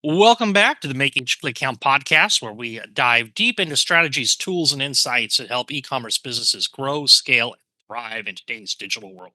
Welcome back to the Making Chickly Count podcast, where we dive deep into strategies, tools, and insights that help e commerce businesses grow, scale, and thrive in today's digital world.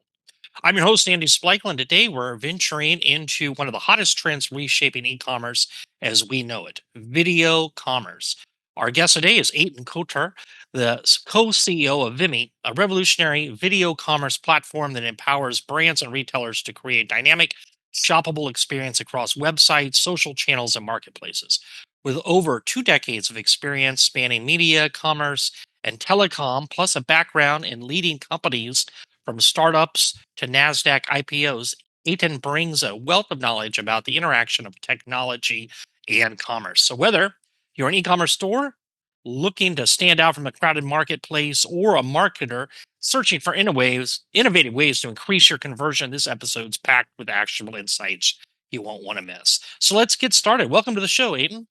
I'm your host, Andy Splikel, and today we're venturing into one of the hottest trends reshaping e commerce as we know it video commerce. Our guest today is Eitan Koter, the co CEO of Vimmi, a revolutionary video commerce platform that empowers brands and retailers to create dynamic, shoppable experience across websites, social channels, and marketplaces. With over 2 decades of experience spanning media, commerce, and telecom, plus a background in leading companies from startups to NASDAQ IPOs, Aiton brings a wealth of knowledge about the interaction of technology and commerce. So, whether you're an e commerce store looking to stand out from a crowded marketplace or a marketer searching for innovative ways to increase your conversion, this episode's packed with actionable insights you won't want to miss. So, let's get started. Welcome to the show, Aiton.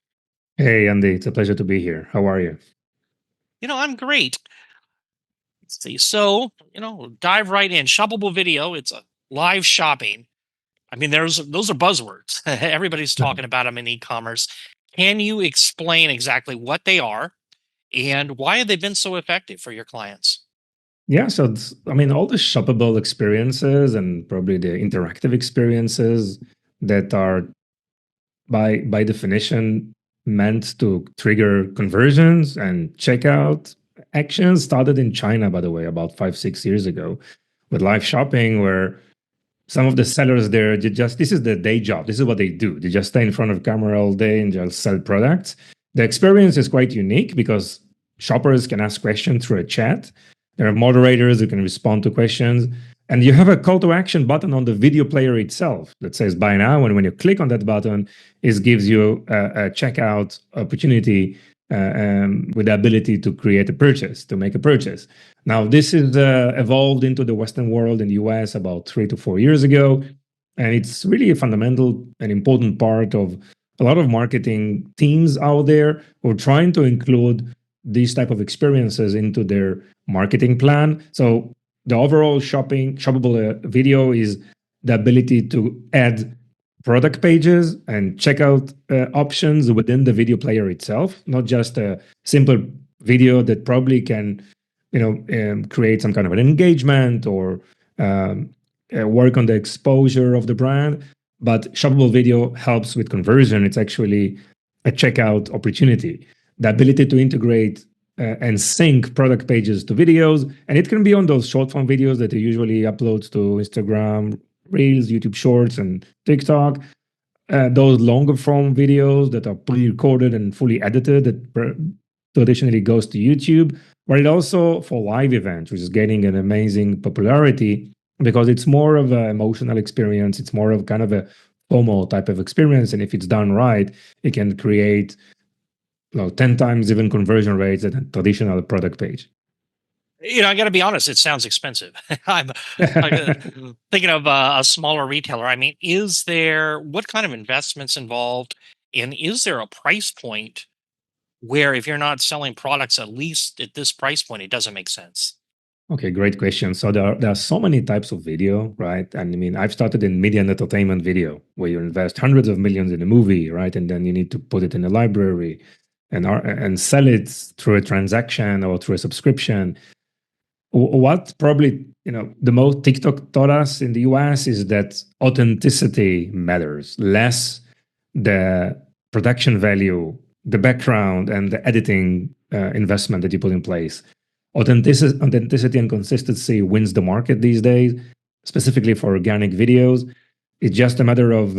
Hey, Andy, it's a pleasure to be here. How are you? I'm great. Let's see. So, dive right in. Shoppable video, it's a live shopping. I mean, there's those are buzzwords. Everybody's talking about them in e-commerce. Can you explain exactly what they are and why have they been so effective for your clients? Yeah, so all the shoppable experiences and probably the interactive experiences that are by definition meant to trigger conversions and checkout actions started in China, by the way, about 5, 6 years ago with live shopping, where some of the sellers there, this is the day job. This is what they do. They just stay in front of camera all day and just sell products. The experience is quite unique because shoppers can ask questions through a chat. There are moderators who can respond to questions. And you have a call to action button on the video player itself that says buy now. And when you click on that button, it gives you a checkout opportunity with the ability to create a purchase, to make a purchase. Now, this is evolved into the Western world in the US about 3 to 4 years ago. And it's really a fundamental and important part of a lot of marketing teams out there who are trying to include these type of experiences into their marketing plan. So the overall shoppable video is the ability to add product pages and checkout options within the video player itself, not just a simple video that probably can create some kind of an engagement or work on the exposure of the brand. But shoppable video helps with conversion. It's actually a checkout opportunity. The ability to integrate and sync product pages to videos. And it can be on those short form videos that you usually upload to Instagram, Reels, YouTube Shorts, and TikTok. Those longer form videos that are pre-recorded and fully edited that traditionally goes to YouTube, but it also for live events, which is gaining an amazing popularity because it's more of an emotional experience. It's more of kind of a FOMO type of experience. And if it's done right, it can create 10 times even conversion rates at a traditional product page. I got to be honest, it sounds expensive. I'm thinking of a smaller retailer. I mean, what kind of investments involved? And is there a price point where if you're not selling products, at least at this price point, it doesn't make sense? Okay, great question. So there are so many types of video, right? And I mean, I've started in media and entertainment video, where you invest hundreds of millions in a movie, right? And then you need to put it in a library and sell it through a transaction or through a subscription. What probably the most TikTok taught us in the US is that authenticity matters less the production value, the background, and the editing investment that you put in place. Authenticity and consistency wins the market these days, specifically for organic videos. It's just a matter of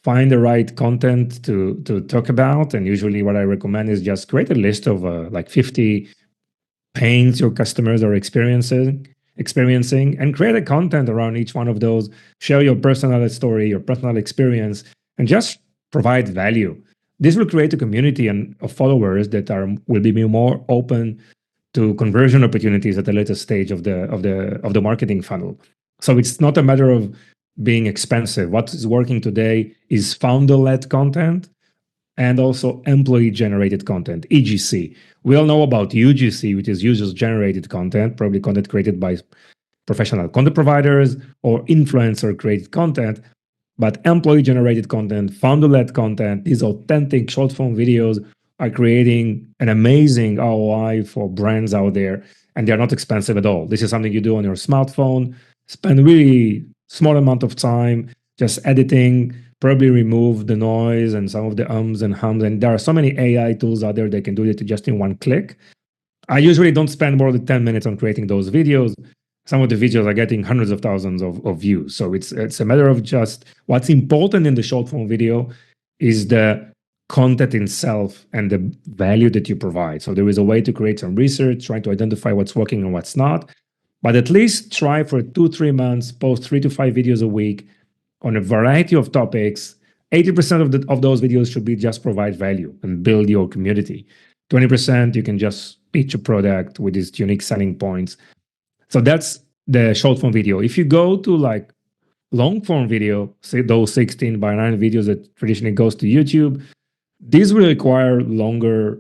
find the right content to talk about. And usually, what I recommend is just create a list of like 50 pains your customers are experiencing, and create a content around each one of those. Share your personal story, your personal experience, and just provide value. This will create a community of followers that will be more open to conversion opportunities at the later stage of the marketing funnel. So it's not a matter of being expensive. What is working today is founder-led content and also employee-generated content, EGC. We all know about UGC, which is users-generated content, probably content created by professional content providers or influencer-created content. but employee generated content, founder led content, these authentic short form videos are creating an amazing ROI for brands out there, and they're not expensive at all. This is something you do on your smartphone, spend really small amount of time just editing, probably remove the noise and some of the ums and hums. And there are so many AI tools out there that can do it just in one click. I usually don't spend more than 10 minutes on creating those videos. Some of the videos are getting hundreds of thousands of views. So it's a matter of just what's important in the short form video is the content itself and the value that you provide. So there is a way to create some research, trying to identify what's working and what's not. But at least try for 2-3 months, post 3 to 5 videos a week on a variety of topics. 80% of those videos should be just provide value and build your community. 20% you can just pitch a product with these unique selling points. So that's the short form video. If you go to like long form video, say those 16:9 videos that traditionally goes to YouTube, these will require longer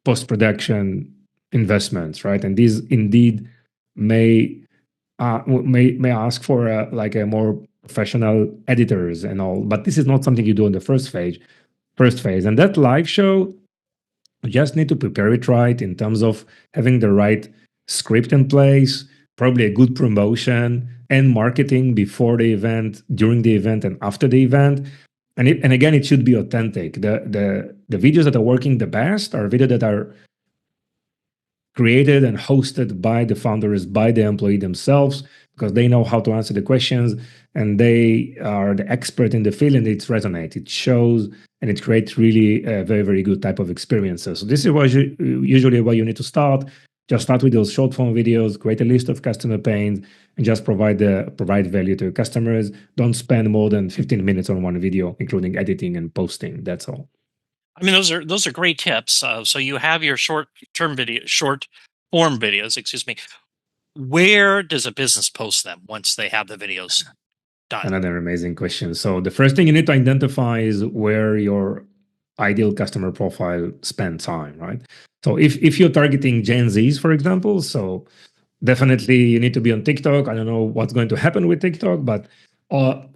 post production investments, right? And these indeed may may ask for like a more professional editors and all, but this is not something you do in the first phase. And that live show, you just need to prepare it right in terms of having the right script in place, probably a good promotion and marketing before the event, during the event, and after the event. And again, it should be authentic. The videos that are working the best are videos that are created and hosted by the founders, by the employee themselves, because they know how to answer the questions and they are the expert in the field, and it resonates, it shows, and it creates really a very, very good type of experiences. So this is usually where you need to start. Just start with those short form videos, create a list of customer pains, and just provide value to your customers. Don't spend more than 15 minutes on one video, including editing and posting. That's all. I mean, those are great tips. So you have your short form videos. Excuse me. Where does a business post them once they have the videos done? Another amazing question. So the first thing you need to identify is where your ideal customer profile spend time, right? So if you're targeting Gen Zs, for example, so definitely you need to be on TikTok. I don't know what's going to happen with TikTok, but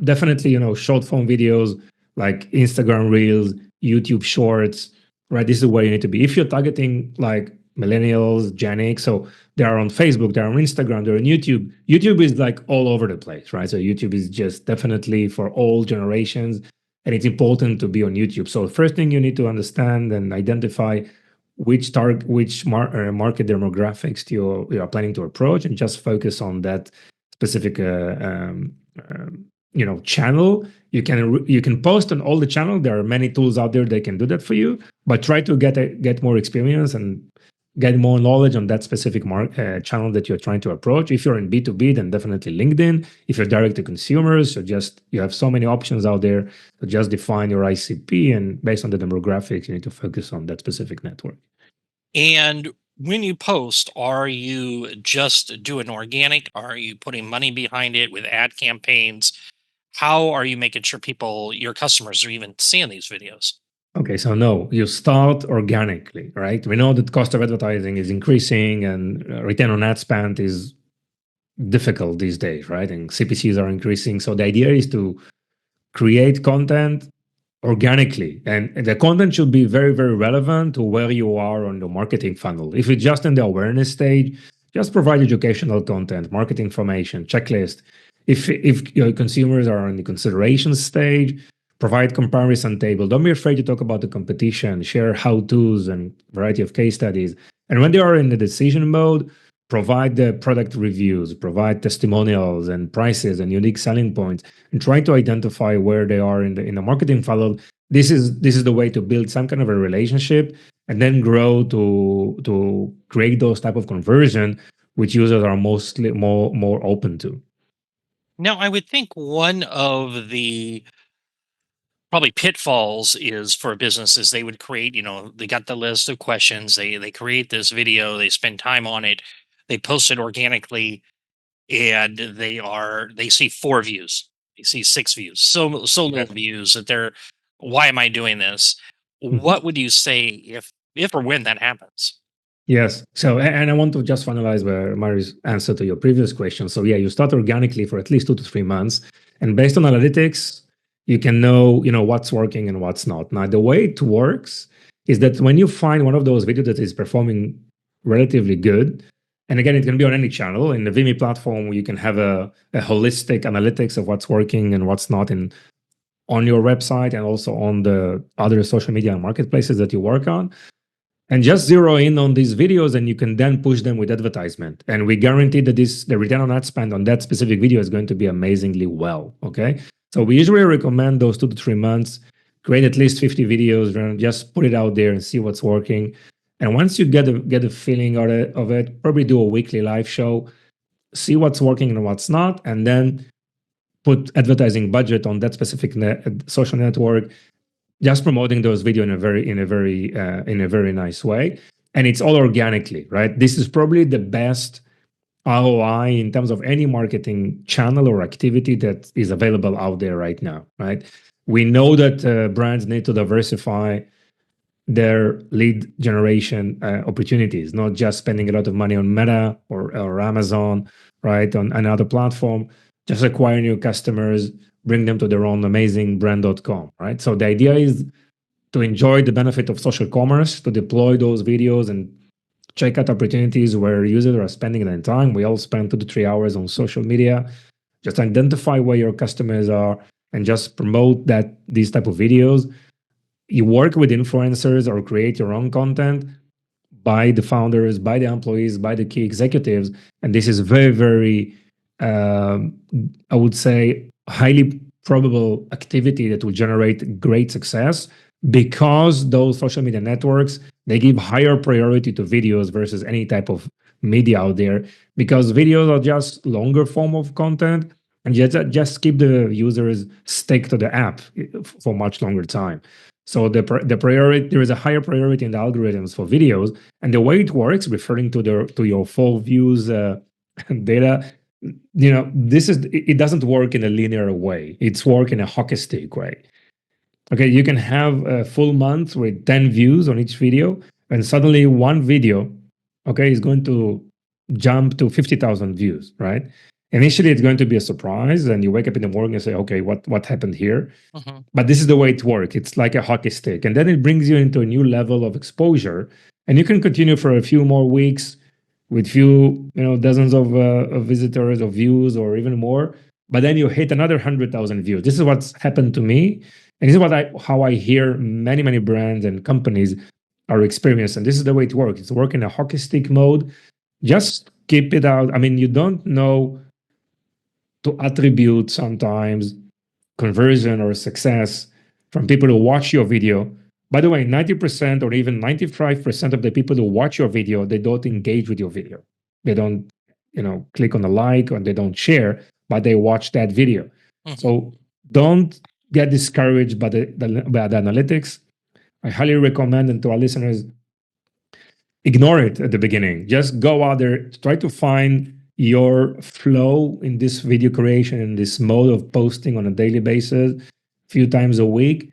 definitely, short form videos like Instagram Reels, YouTube Shorts, right? This is where you need to be. If you're targeting like millennials, Gen X, so they are on Facebook, they're on Instagram, they're on YouTube. YouTube is like all over the place, right? So YouTube is just definitely for all generations, and it's important to be on YouTube. So first thing you need to understand and identify which market demographics you are planning to approach, and just focus on that specific channel. You can post on all the channel. There are many tools out there that can do that for you, but try to get more experience and get more knowledge on that specific channel that you're trying to approach. If you're in B2B, then definitely LinkedIn. If you're direct to consumers, so you have so many options out there. So just define your ICP, and based on the demographics, you need to focus on that specific network. And when you post, are you just doing organic? Are you putting money behind it with ad campaigns? How are you making sure your customers, are even seeing these videos? Okay, so no, you start organically, right? We know that cost of advertising is increasing, and return on ad spend is difficult these days, right? And CPCs are increasing. So the idea is to create content organically, and the content should be very, very relevant to where you are on the marketing funnel. If it's just in the awareness stage, just provide educational content, market information, checklist. If your consumers are in the consideration stage, provide comparison table. Don't be afraid to talk about the competition, share how-tos and variety of case studies. And when they are in the decision mode, provide the product reviews, provide testimonials and prices and unique selling points, and try to identify where they are in the marketing funnel. This is the way to build some kind of a relationship, and then grow to create those type of conversion which users are mostly more open to. Now, I would think one of the probably pitfalls is for a business is they would create, they got the list of questions, they create this video, they spend time on it, they post it organically, and they see 4 views, they see 6 views, so little views that they're, why am I doing this? Mhm. What would you say if or when that happens? Yes. So, and I want to just finalize Mari's answer to your previous question. So, yeah, you start organically for at least 2 to 3 months, and based on analytics, you can know, what's working and what's not. Now, the way it works is that when you find one of those videos that is performing relatively good, and again, it can be on any channel. In the Vimmi platform, you can have a holistic analytics of what's working and what's not on your website and also on the other social media and marketplaces that you work on. And just zero in on these videos, and you can then push them with advertisement. And we guarantee that the return on ad spend on that specific video is going to be amazingly well. Okay. So we usually recommend those 2 to 3 months, create at least 50 videos, and just put it out there and see what's working. And once you get a feeling of it, probably do a weekly live show, see what's working and what's not, and then put advertising budget on that specific social network, just promoting those video in a very nice way. And it's all organically, right? This is probably the best ROI in terms of any marketing channel or activity that is available out there right now, right? We know that brands need to diversify their lead generation opportunities, not just spending a lot of money on Meta or Amazon, right? On another platform, just acquire new customers, bring them to their own amazing brand.com, right? So the idea is to enjoy the benefit of social commerce, to deploy those videos and check out opportunities where users are spending their time. We all spend 2 to 3 hours on social media. Just identify where your customers are and just promote these type of videos. You work with influencers or create your own content by the founders, by the employees, by the key executives. And this is very, very, I would say, highly probable activity that will generate great success, because those social media networks, they give higher priority to videos versus any type of media out there, because videos are just longer form of content, and just keep the users stick to the app for much longer time. So the priority, there is a higher priority in the algorithms for videos, and the way it works, referring to your full views data, it doesn't work in a linear way. It's work in a hockey stick way. Okay, you can have a full month with 10 views on each video, and suddenly one video, okay, is going to jump to 50,000 views, right? Initially, it's going to be a surprise, and you wake up in the morning and say, okay, what happened here? Mhm. But this is the way it works. It's like a hockey stick, and then it brings you into a new level of exposure, and you can continue for a few more weeks with dozens of visitors or views or even more. But then you hit another 100,000 views. This is what's happened to me, and this is how I hear many brands and companies are experiencing. This is the way it works. It's working in a hockey stick mode. Just keep it out. I mean, you don't know to attribute sometimes conversion or success from people who watch your video. By the way, 90% or even 95% of the people who watch your video, they don't engage with your video. They don't, click on a like, or they don't share, but they watch that video. Mhm. So don't get discouraged by the analytics. I highly recommend, and to our listeners, ignore it at the beginning. Just go out there, try to find your flow in this video creation, in this mode of posting on a daily basis, a few times a week.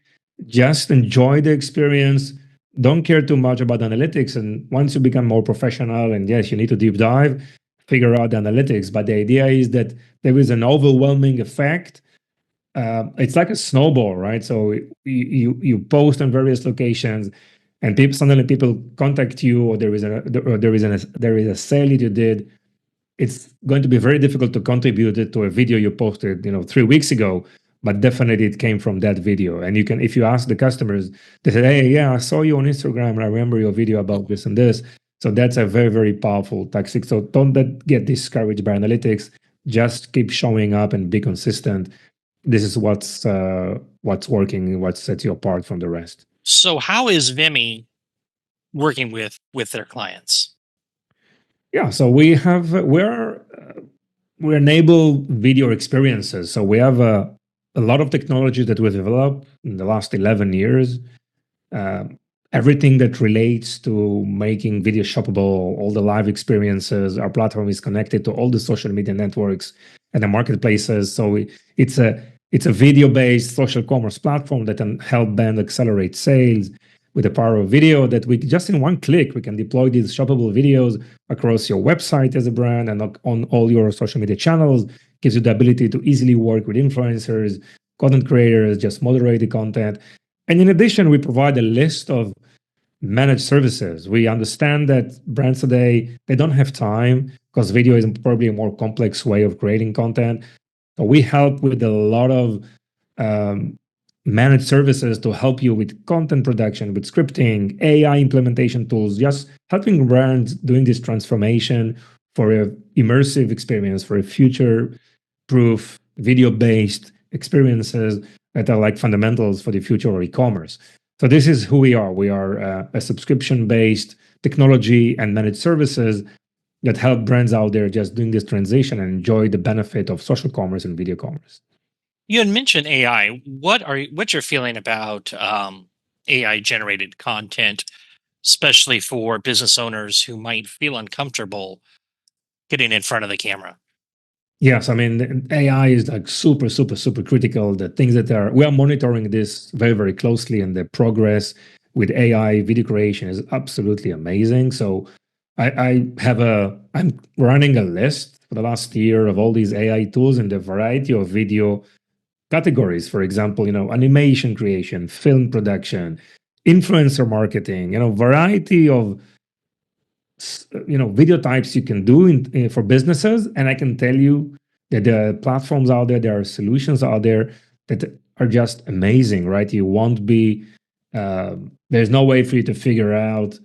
Just enjoy the experience. Don't care too much about analytics. And once you become more professional, and yes, you need to deep dive, figure out the analytics. But the idea is that there is an overwhelming effect. It's like a snowball, right? So you post on various locations, and suddenly people contact you, or there is a sale that you did. It's going to be very difficult to contribute it to a video you posted 3 weeks ago, but definitely it came from that video. And if you ask the customers, they say, hey, yeah, I saw you on Instagram and I remember your video about this and this. So that's a very, very powerful tactic. So don't get discouraged by analytics. Just keep showing up and be consistent. This is what's working, what sets you apart from the rest. So how is Vimmi working with their clients? Yeah, so we enable video experiences. So we have a lot of technology that we developed in the last 11 years. Everything that relates to making video shoppable, all the live experiences, our platform is connected to all the social media networks and the marketplaces. So it's a video-based social commerce platform that can help brands accelerate sales with the power of video, that we just in one click, we can deploy these shoppable videos across your website as a brand and on all your social media channels. Gives you the ability to easily work with influencers, content creators, just moderate the content. And in addition, we provide a list of managed services. We understand that brands today, they don't have time because video is probably a more complex way of creating content. So we help with a lot of um, managed services to help you with content production, with scripting, AI implementation tools, just helping brands doing this transformation for a immersive experience, for a future proof, video based experiences that are like fundamentals for the future of e-commerce. So this is who we are. We are a subscription based technology and managed services that help brands out there just doing this transition and enjoy the benefit of social commerce and video commerce. You had mentioned AI. What's your feeling about AI generated content, especially for business owners who might feel uncomfortable getting in front of the camera? Yes, I mean the AI is like super, super, super critical. The things that are we are monitoring this very, very closely, and the progress with AI video creation is absolutely amazing. So I'm running a list for the last year of all these AI tools in the variety of video categories. For example, animation creation, film production, influencer marketing, variety of video types you can do for businesses. And I can tell you that there are platforms out there are solutions out there that are just amazing, right? You won't be there's no way for you to figure out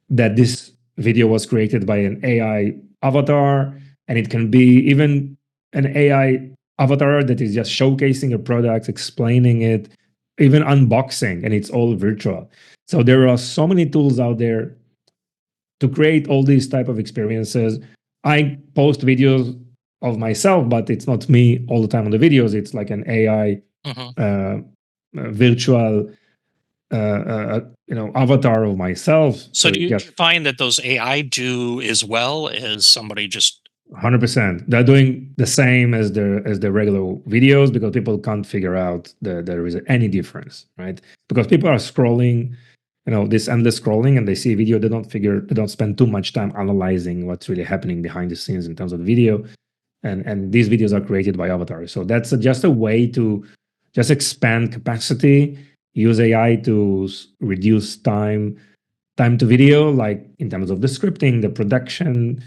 that this video was created by an AI avatar, and it can be even an AI avatar that is just showcasing a product, explaining it, even unboxing, and it's all virtual. So there are so many tools out there to create all these type of experiences. I post videos of myself, but it's not me all the time on the videos. It's like an AI Hmm. virtual avatar of myself. So So do it you just find that those AI do as well as somebody just? 100%. They're doing the same as the regular videos because people can't figure out that there is any difference, right? Because people are scrolling, this endless scrolling, and they see a video, they don't spend too much time analyzing what's really happening behind the scenes in terms of the video. And these videos are created by avatars. So that's just a way to just expand capacity, use AI to reduce time to video, like in terms of the scripting, the production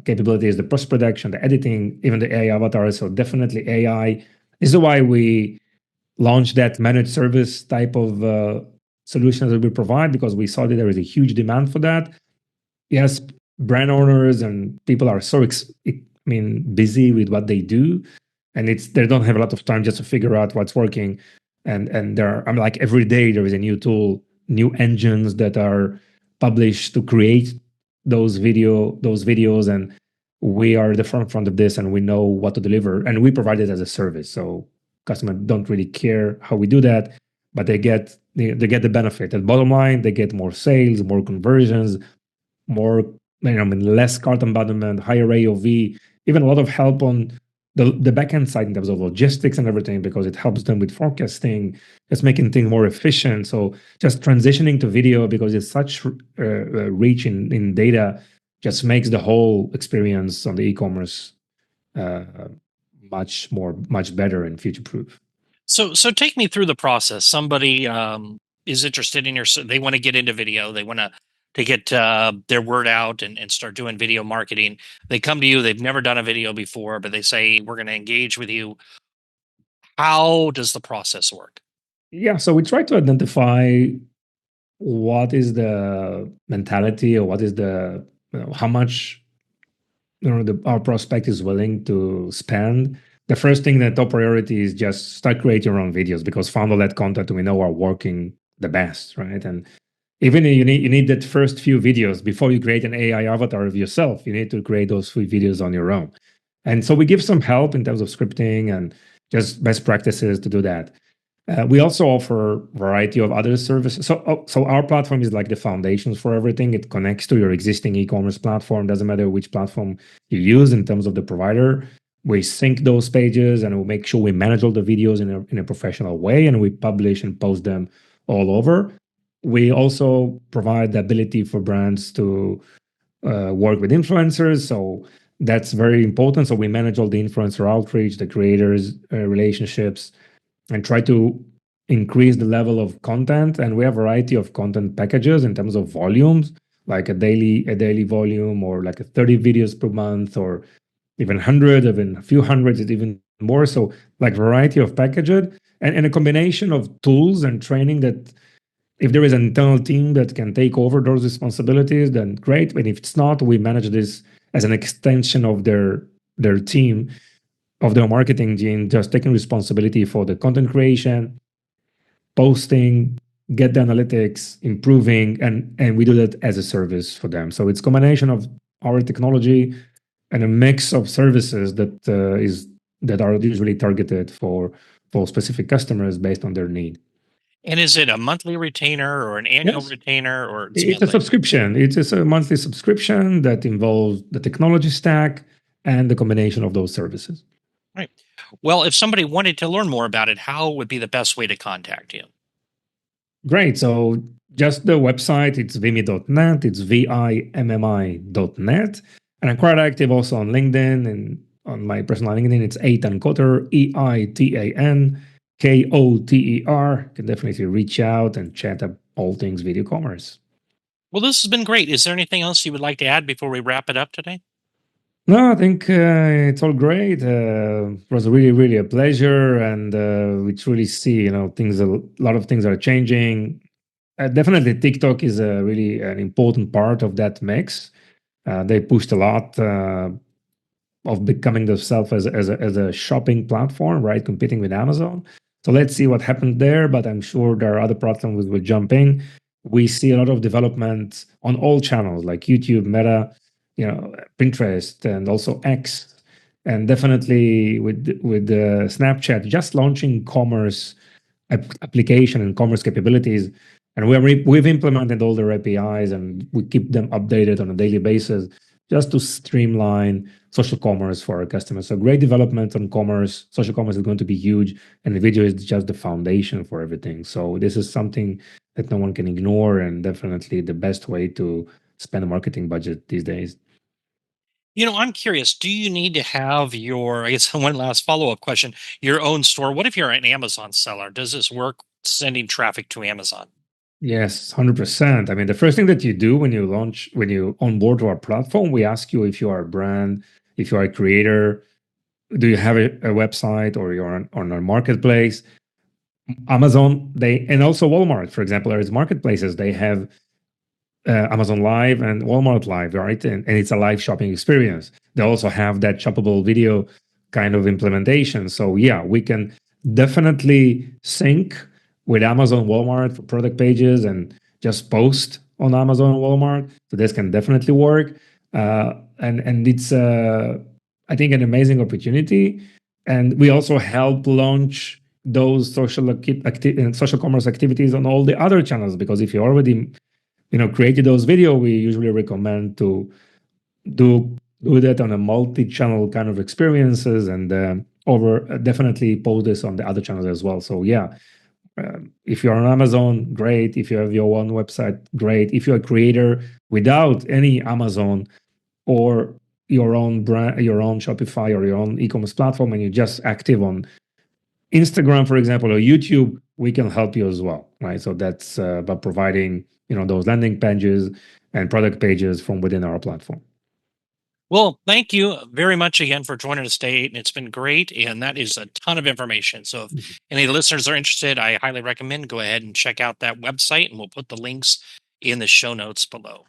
capabilities, the post production, the editing, even the AI avatars. So definitely AI. This is why we launched that managed service type of solutions that we provide, because we saw that there is a huge demand for that. Yes, brand owners and people are so busy with what they do, and they don't have a lot of time just to figure out what's working. And I'm like, every day there is a new tool, new engines that are published to create those videos, and we are the front of this, and we know what to deliver, and we provide it as a service. So customers don't really care how we do that, but they get the benefit. And bottom line, they get more sales, more conversions, more, less cart abandonment, higher AOV, even a lot of help on the backend side in terms of logistics and everything, because it helps them with forecasting, just making things more efficient. So just transitioning to video, because it's such reach in data, just makes the whole experience on the e-commerce uh, much better and future proof. So take me through the process. Somebody is interested in they want to get into video. They want to get their word out and start doing video marketing. They come to you. They've never done a video before, but they say we're going to engage with you. How does the process work? Yeah, so we try to identify what is the mentality, or what is how much our prospect is willing to spend. The first thing, the top priority, is just start creating your own videos, because founder-led content, we know, are working the best, right? And even you need that first few videos before you create an AI avatar of yourself. You need to create those few videos on your own. And so we give some help in terms of scripting and just best practices to do that. We also offer a variety of other services. So our platform is like the foundations for everything. It connects to your existing e-commerce platform. Doesn't matter which platform you use in terms of the provider. We sync those pages, and we make sure we manage all the videos in a professional way, and we publish and post them all over. We also provide the ability for brands to work with influencers. So that's very important. So we manage all the influencer outreach, the creators relationships, and try to increase the level of content. And we have a variety of content packages in terms of volumes, like a daily volume, or like a 30 videos per month, or even 100, even a few hundreds, even more. So like variety of packages, and a combination of tools and training that if there is an internal team that can take over those responsibilities, then great. But if it's not, we manage this as an extension of their team, of their marketing team, just taking responsibility for the content creation, posting, get the analytics, improving, and we do that as a service for them. So it's a combination of our technology and a mix of services that are usually targeted for specific customers based on their need. And is it a monthly retainer or an annual Yes. retainer or it's It's a monthly? subscription. It is a monthly subscription that involves the technology stack and the combination of those services. Right. Well, if somebody wanted to learn more about it, how would be the best way to contact you? Great. So just the website, it's vimmi.net. It's vimmi.net. And I'm quite active also on LinkedIn, and on my personal LinkedIn, it's Eitan Koter, EITAN KOTER. Can definitely reach out and chat up all things video commerce. Well, this has been great. Is there anything else you would like to add before we wrap it up today? No, I think it's all great. It was really, really a pleasure, and we truly see, things. A lot of things are changing. Definitely, TikTok is really an important part of that mix. They pushed a lot of becoming themselves as a shopping platform, right, competing with Amazon. So let's see what happens there. But I'm sure there are other platforms that will jump in. We see a lot of development on all channels like YouTube, Meta, Pinterest, and also X, and definitely with Snapchat just launching commerce application and commerce capabilities. And we've implemented all their APIs, and we keep them updated on a daily basis just to streamline social commerce for our customers. So great development on commerce. Social commerce is going to be huge, and the video is just the foundation for everything. So this is something that no one can ignore, and definitely the best way to spend a marketing budget these days. I'm curious, do you need to have I guess one last follow up question, your own store? What if you're an Amazon seller? Does this work sending traffic to Amazon? Yes, 100%. I mean, the first thing that you do when you onboard to our platform, we ask you if you are a brand, if you are a creator, do you have a website, or you're on a marketplace? Amazon, and also Walmart, for example, there is marketplaces. They have Amazon Live and Walmart Live, right? And it's a live shopping experience. They also have that shoppable video kind of implementation. So yeah, we can definitely sync with Amazon Walmart for product pages and just post on Amazon and Walmart. So this can definitely work. And it's I think an amazing opportunity. And we also help launch those social commerce activities on all the other channels, because if you already created those video, we usually recommend to do that on a multi-channel kind of experiences, and over definitely post this on the other channels as well. So yeah, if you're on Amazon, great. If you have your own website, great. If you're a creator without any Amazon or your own brand, your own Shopify or your own e-commerce platform, and you're just active on Instagram, for example, or YouTube, we can help you as well, right? So that's by providing those landing pages and product pages from within our platform. Well, thank you very much again for joining us today. And it's been great. And that is a ton of information. So if Mhm. any listeners are interested, I highly recommend go ahead and check out that website, and we'll put the links in the show notes below.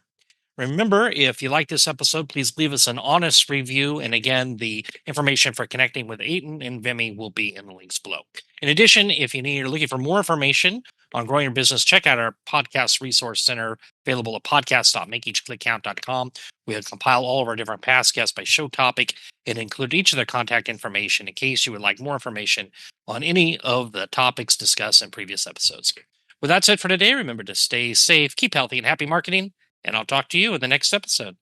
Remember, if you like this episode, please leave us an honest review. And again, the information for connecting with Aiton and Vimmi will be in the links below. In addition, if you're looking for more information on growing your business, check out our podcast resource center available at podcast.makeeachclickcount.com. We have compiled all of our different past guests by show topic and include each of their contact information in case you would like more information on any of the topics discussed in previous episodes. Well, that's it for today. Remember to stay safe, keep healthy, and happy marketing, and I'll talk to you in the next episode.